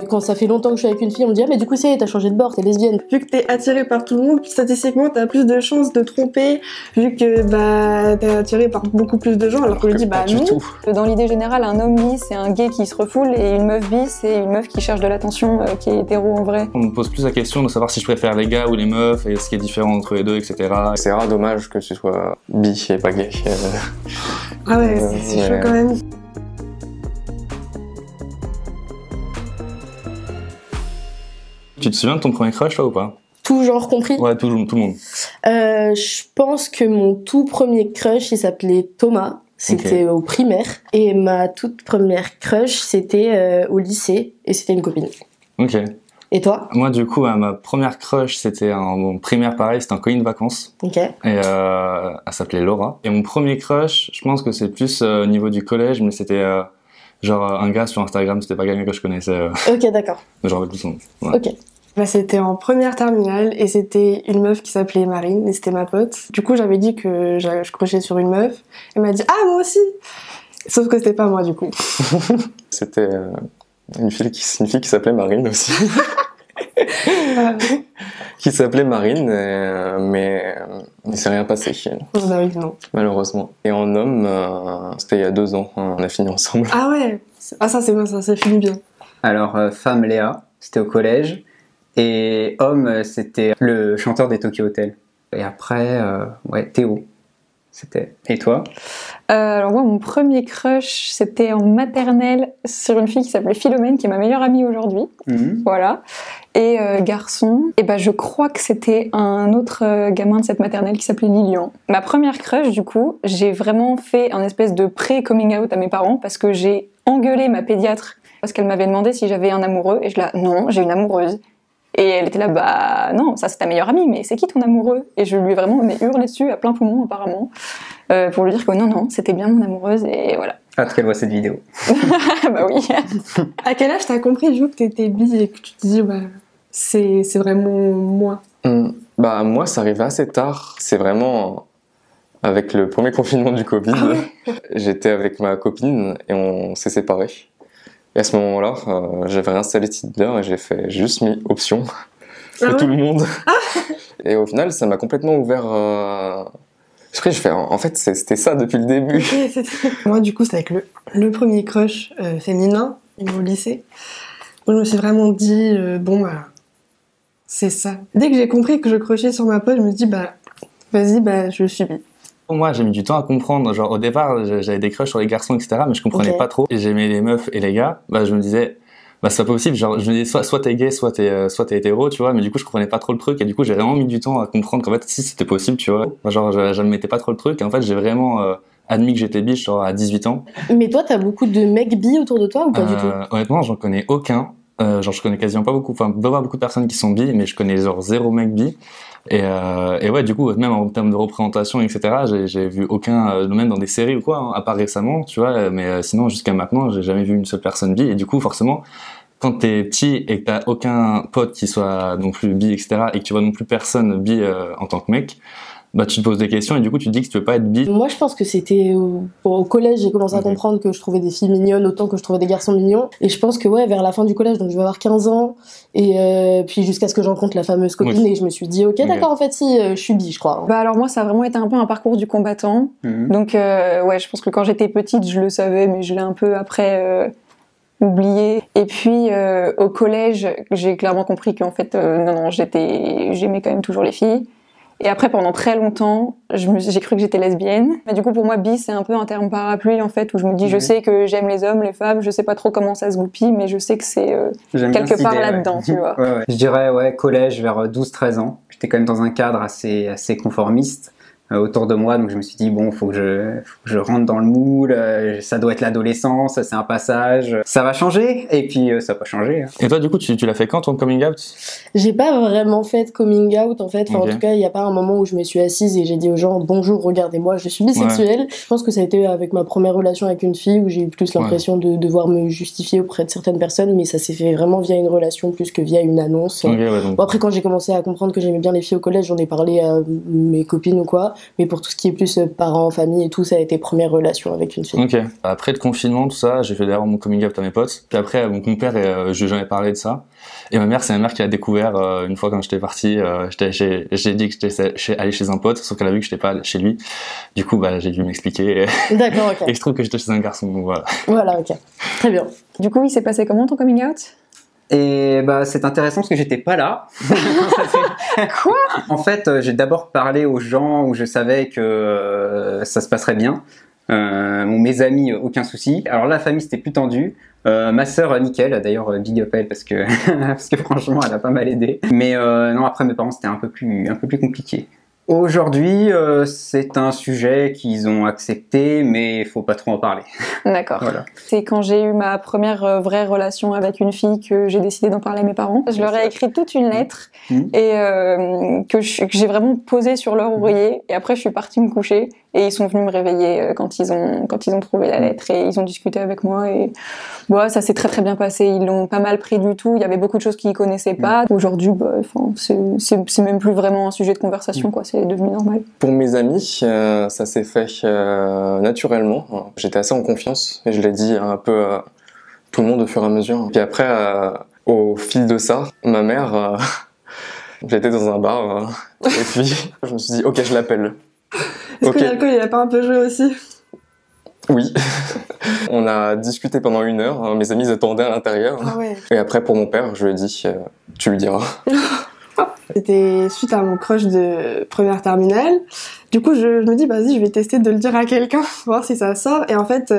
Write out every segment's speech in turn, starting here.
Quand ça fait longtemps que je suis avec une fille, on me dit ah mais du coup c'est t'as changé de bord, t'es lesbienne. Vu que t'es attiré par tout le monde, statistiquement t'as plus de chances de tromper, vu que bah t'es attiré par beaucoup plus de gens, alors qu'on lui dit bah non. Dans l'idée générale, un homme bi c'est un gay qui se refoule et une meuf bi c'est une meuf qui cherche de l'attention, qui est hétéro en vrai. On me pose plus la question de savoir si je préfère les gars ou les meufs et ce qui est différent entre les deux, etc. C'est rare, dommage que ce soit bi et pas gay. Ah ouais, c'est chaud quand même. Tu te souviens de ton premier crush, toi, ou pas? Tout genre compris. Ouais, tout le monde. Je pense que mon tout premier crush, il s'appelait Thomas. C'était au primaire. Et ma toute première crush, c'était au lycée. Et c'était une copine. Ok. Et toi? Moi, du coup, ma première crush, c'était en primaire, pareil, c'était un colis de vacances. Ok. Et elle s'appelait Laura. Et mon premier crush, je pense que c'est plus au niveau du collège, mais c'était genre un gars sur Instagram, c'était pas quelqu'un que je connaissais. Ok, d'accord. Genre avec tout son nom. Ouais. Ok. Bah, c'était en première terminale et c'était une meuf qui s'appelait Marine et c'était ma pote. Du coup, j'avais dit que je crochais sur une meuf. Elle m'a dit « Ah, moi aussi !» Sauf que c'était pas moi, du coup. C'était une fille qui s'appelait Marine aussi. Qui s'appelait Marine, mais il s'est rien passé. Bah oui, non. Malheureusement. Et en homme, c'était il y a 2 ans, on a fini ensemble. Ah ouais. Ah ça c'est bien, ça finit bien. Alors, femme Léa, c'était au collège. Et homme, c'était le chanteur des Tokyo Hotel. Et après, ouais, Théo. C'était. Et toi? Alors moi, mon premier crush, c'était en maternelle sur une fille qui s'appelait Philomène, qui est ma meilleure amie aujourd'hui. Voilà. Et garçon, et ben je crois que c'était un autre gamin de cette maternelle qui s'appelait Lilian. Ma première crush, du coup, j'ai vraiment fait un espèce de pré-coming out à mes parents parce que j'ai engueulé ma pédiatre parce qu'elle m'avait demandé si j'avais un amoureux et je la non, j'ai une amoureuse. Et elle était là, bah non, ça c'est ta meilleure amie, mais c'est qui ton amoureux? Et je lui ai vraiment hurlé dessus à plein poumon apparemment, pour lui dire que non, c'était bien mon amoureuse, et voilà. Hâte qu'elle voit cette vidéo. Bah oui. À quel âge t'as compris, du coup, que t'étais bi et que tu te dis, bah, c'est vraiment moi? Bah moi, ça arrivait assez tard. C'est vraiment avec le premier confinement du Covid. Ah ouais. J'étais avec ma copine et on s'est séparés. Et à ce moment-là, j'avais réinstallé Tinder et j'ai juste mis option pour tout le monde. Et au final, ça m'a complètement ouvert. Après, je fais, en fait, c'était ça depuis le début. Okay, moi, du coup, c'était avec le premier crush féminin au lycée. Où je me suis vraiment dit, bon, bah, c'est ça. Dès que j'ai compris que je crochais sur ma pote, je me dis, bah, vas-y, bah, je suis bi. Moi, j'ai mis du temps à comprendre. Genre, au départ, j'avais des crushs sur les garçons, etc., mais je comprenais pas trop. Et j'aimais les meufs et les gars. Bah, je me disais, bah, c'est pas possible. Genre, je me disais, soit t'es gay, soit t'es hétéro, tu vois. Mais du coup, je comprenais pas trop le truc. Et du coup, j'ai vraiment mis du temps à comprendre qu'en fait, si c'était possible, tu vois. Genre, je ne mettais pas trop le truc. Et en fait, j'ai vraiment admis que j'étais bi, genre, à 18 ans. Mais toi, t'as beaucoup de mecs bi autour de toi ou pas du tout? Honnêtement, j'en connais aucun. Genre, je connais quasiment pas beaucoup, enfin, pas beaucoup de personnes qui sont bi, mais je connais genre 0 mec bi. Et ouais, du coup, même en termes de représentation, etc., j'ai vu aucun, même dans des séries ou quoi, hein, à part récemment, tu vois, mais sinon, jusqu'à maintenant, j'ai jamais vu une seule personne bi. Et du coup, forcément, quand t'es petit et que t'as aucun pote qui soit non plus bi, etc., et que tu vois non plus personne bi en tant que mec, bah tu te poses des questions et du coup tu te dis que tu veux pas être bi. Moi je pense que c'était au collège, j'ai commencé à comprendre que je trouvais des filles mignonnes autant que je trouvais des garçons mignons, et je pense que ouais, vers la fin du collège, donc je vais avoir 15 ans, et puis jusqu'à ce que je rencontre la fameuse copine, et je me suis dit ok d'accord, en fait si, je suis bi, je crois. Bah alors moi ça a vraiment été un peu un parcours du combattant, donc ouais, je pense que quand j'étais petite je le savais, mais je l'ai un peu après oublié. Et puis au collège j'ai clairement compris qu'en fait non, j'aimais quand même toujours les filles. Et après, pendant très longtemps, j'ai cru que j'étais lesbienne. Mais du coup, pour moi, bi, c'est un peu un terme parapluie, en fait, où je me dis, je sais que j'aime les hommes, les femmes, je sais pas trop comment ça se goupille, mais je sais que c'est quelque part là-dedans, tu vois. Ouais. Je dirais, ouais, collège, vers 12-13 ans. J'étais quand même dans un cadre assez conformiste autour de moi, donc je me suis dit, bon, faut que je rentre dans le moule, ça doit être l'adolescence, c'est un passage, ça va changer, et puis ça va pas changer. Hein. Et toi, du coup, tu l'as fait quand, ton coming out? J'ai pas vraiment fait de coming out, en fait. Enfin, en tout cas, il y a pas un moment où je me suis assise et j'ai dit aux gens, bonjour, regardez-moi, je suis bisexuelle. Ouais. Je pense que ça a été avec ma première relation avec une fille où j'ai eu plus l'impression de devoir me justifier auprès de certaines personnes, mais ça s'est fait vraiment via une relation plus que via une annonce. Okay, ouais, donc. Bon, après, quand j'ai commencé à comprendre que j'aimais bien les filles au collège, j'en ai parlé à mes copines ou quoi. Mais pour tout ce qui est plus parents, famille et tout, ça a été première relation avec une fille. Ok. Après le confinement, tout ça, j'ai fait d'ailleurs mon coming out à mes potes. Puis après, mon père, j'en ai parlé de ça. Et ma mère, c'est ma mère qui a découvert une fois quand j'étais parti. J'ai dit que j'étais allé chez un pote, sauf qu'elle a vu que j'étais pas chez lui. Du coup, j'ai dû m'expliquer. D'accord, ok. Et je trouve que j'étais chez un garçon, donc voilà. Voilà, ok. Très bien. Du coup, il s'est passé comment ton coming out? Et c'est intéressant parce que j'étais pas là. Quoi? En fait, j'ai d'abord parlé aux gens où je savais que ça se passerait bien. Mes amis, aucun souci. Alors la famille, c'était plus tendu. Ma sœur, nickel. D'ailleurs, big up elle parce que franchement, elle a pas mal aidé. Mais non, après mes parents, c'était un peu plus compliqué. Aujourd'hui, c'est un sujet qu'ils ont accepté, mais il faut pas trop en parler. D'accord. Voilà. C'est quand j'ai eu ma première vraie relation avec une fille que j'ai décidé d'en parler à mes parents. Je leur ai écrit toute une lettre et que j'ai vraiment posée sur leur oreiller. Et après, je suis partie me coucher et ils sont venus me réveiller quand ils ont trouvé la lettre et ils ont discuté avec moi. Et ça s'est très très bien passé. Ils l'ont pas mal pris du tout. Il y avait beaucoup de choses qu'ils connaissaient pas. Aujourd'hui, c'est même plus vraiment un sujet de conversation, quoi. C'est devenu normal. Pour mes amis, ça s'est fait naturellement. J'étais assez en confiance et je l'ai dit un peu à tout le monde au fur et à mesure. Puis après, au fil de ça, ma mère, j'étais dans un bar et puis je me suis dit, ok, je l'appelle. Est-ce que l'alcool, il a pas un peu joué aussi? Oui. On a discuté pendant 1 heure. Mes amis attendaient à l'intérieur. Ah ouais. Et après, pour mon père, je lui ai dit, tu lui diras. C'était suite à mon crush de première terminale. Du coup, je me dis, vas-y, je vais tester de le dire à quelqu'un, voir si ça sort. Et en fait,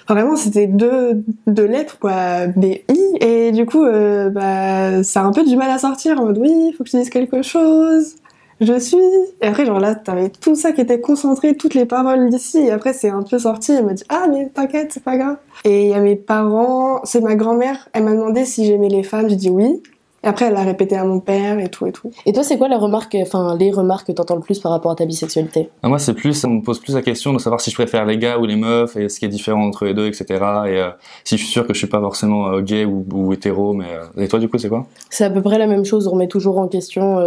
vraiment, c'était deux lettres, quoi, B-I. Et du coup, ça a un peu du mal à sortir. En mode, oui, faut que je dise quelque chose. Je suis... Et après, genre là, t'avais tout ça qui était concentré, toutes les paroles d'ici. Et après, c'est un peu sorti. Elle m'a dit, ah, mais t'inquiète, c'est pas grave. Et il y a mes parents, c'est ma grand-mère. Elle m'a demandé si j'aimais les femmes. J'ai dit oui. Et après, elle l'a répété à mon père et tout et tout. Et toi, c'est quoi les remarques que t'entends le plus par rapport à ta bisexualité? Moi, on me pose plus la question de savoir si je préfère les gars ou les meufs et ce qui est différent entre les deux, etc. Et si je suis sûr que je suis pas forcément gay ou hétéro, mais et toi, du coup, c'est quoi? C'est à peu près la même chose. On remet toujours en question.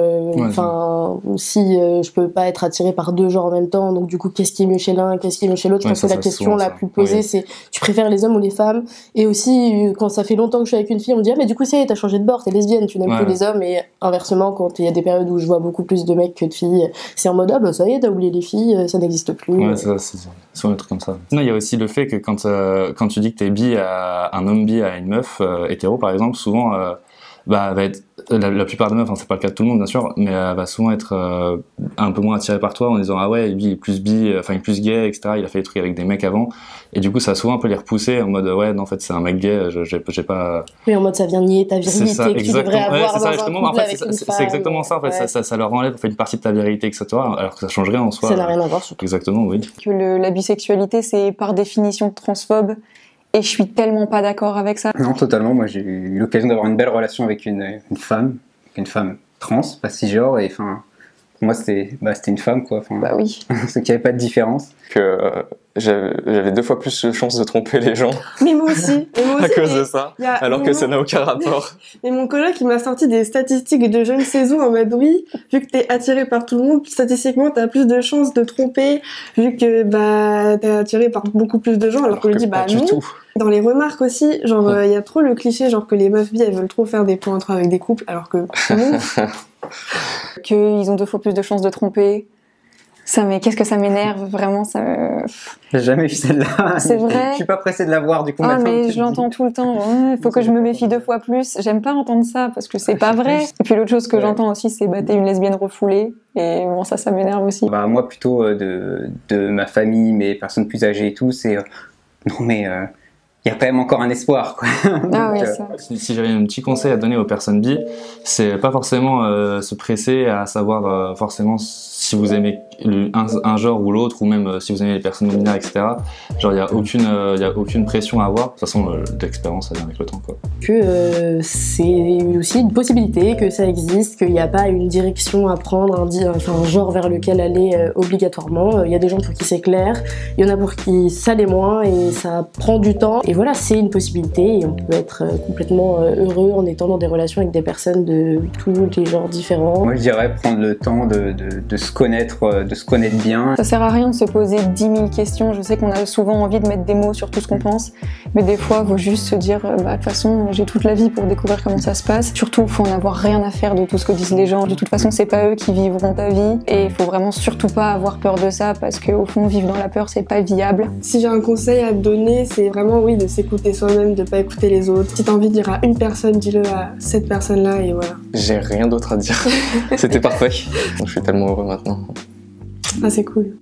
Si je peux pas être attirée par 2 genres en même temps, donc du coup, qu'est-ce qui est mieux chez l'un, qu'est-ce qui est mieux chez l'autre? Je pense que la question la plus posée, c'est tu préfères les hommes ou les femmes? Et aussi, quand ça fait longtemps que je suis avec une fille, on me dit ah mais du coup, t'as changé de bord, t'es lesbienne. Tu n'aimes plus les hommes, et inversement, quand il y a des périodes où je vois beaucoup plus de mecs que de filles, c'est en mode ah bah ça y est, t'as oublié les filles, ça n'existe plus. Ouais, ça, c'est souvent un truc comme ça. Non, il y a aussi le fait que quand tu dis que t'es bi à un homme bi à une meuf hétéro par exemple, souvent va être la plupart des meufs, c'est pas le cas de tout le monde bien sûr, mais va souvent être un peu moins attiré par toi en disant ah ouais, lui il est plus bi, il est plus gay, etc. Il a fait des trucs avec des mecs avant, et du coup ça a souvent un peu les repousser en mode ouais non en fait c'est un mec gay, j'ai pas. Oui, en mode ça vient nier ta virilité ça, que tu devrais avoir dans un couple en fait, avec une femme. C'est exactement ça en fait, ça leur enlève une partie de ta vérité, etc. Alors que ça change rien en soi. Ça n'a rien à voir surtout. Exactement, oui. Que la bisexualité c'est par définition transphobe. Et je suis tellement pas d'accord avec ça. Non, totalement. Moi, j'ai eu l'occasion d'avoir une belle relation avec une femme trans, pas cisgenre, et enfin, pour moi, c'était une femme, quoi. Bah oui. C'est qu'il n'y avait pas de différence. Que j'avais 2 fois plus de chances de tromper les gens. Mais moi aussi. À cause de ça. Alors que ça n'a aucun rapport. Mais mon coloc, il m'a sorti des statistiques de jeunes saisons en mode oui, vu que t'es attiré par tout le monde, statistiquement, t'as plus de chances de tromper, vu que t'es attiré par beaucoup plus de gens, alors qu'on lui dit non. Tout. Dans les remarques aussi, genre il y a trop le cliché genre que les meufs bi elles veulent trop faire des points entre avec des couples, alors que non. Qu'ils ont 2 fois plus de chances de tromper. Ça, mais qu'est-ce que ça m'énerve, vraiment, ça me... J'ai jamais vu celle-là. C'est vrai. Je suis pas pressée de la voir, du coup. Ah, mais je l'entends tout le temps. Il faut que je me méfie 2 fois plus. J'aime pas entendre ça, parce que c'est pas vrai. Et puis l'autre chose que j'entends aussi, c'est t'es une lesbienne refoulée. Et bon, ça m'énerve aussi. Moi, plutôt de ma famille, mes personnes plus âgées et tout, c'est... non, mais... il y a quand même encore un espoir, quoi. Ah oui, ça. Si j'avais un petit conseil à donner aux personnes bi, c'est pas forcément se presser à savoir forcément si vous aimez un genre ou l'autre, ou même si vous aimez les personnes non binaires, etc. Genre, il y a aucune pression à avoir. De toute façon, l'expérience, ça vient avec le temps, quoi. Que c'est aussi une possibilité, que ça existe, qu'il n'y a pas une direction à prendre, un genre vers lequel aller obligatoirement. Il y a des gens pour qui c'est clair, il y en a pour qui ça l'est moins, et ça prend du temps. Et voilà, c'est une possibilité et on peut être complètement heureux en étant dans des relations avec des personnes de tous les genres différents. Moi je dirais prendre le temps de se connaître bien. Ça sert à rien de se poser 10 000 questions. Je sais qu'on a souvent envie de mettre des mots sur tout ce qu'on pense, mais des fois il faut juste se dire de toute façon j'ai toute la vie pour découvrir comment ça se passe. Surtout il faut en avoir rien à faire de tout ce que disent les gens. De toute façon c'est pas eux qui vivront ta vie et il faut vraiment surtout pas avoir peur de ça parce qu'au fond vivre dans la peur c'est pas viable. Si j'ai un conseil à te donner, c'est vraiment oui de s'écouter soi-même, de pas écouter les autres. Si t'as envie de dire à une personne, dis-le à cette personne-là et voilà. J'ai rien d'autre à dire. C'était parfait. Je suis tellement heureux maintenant. Ah c'est cool.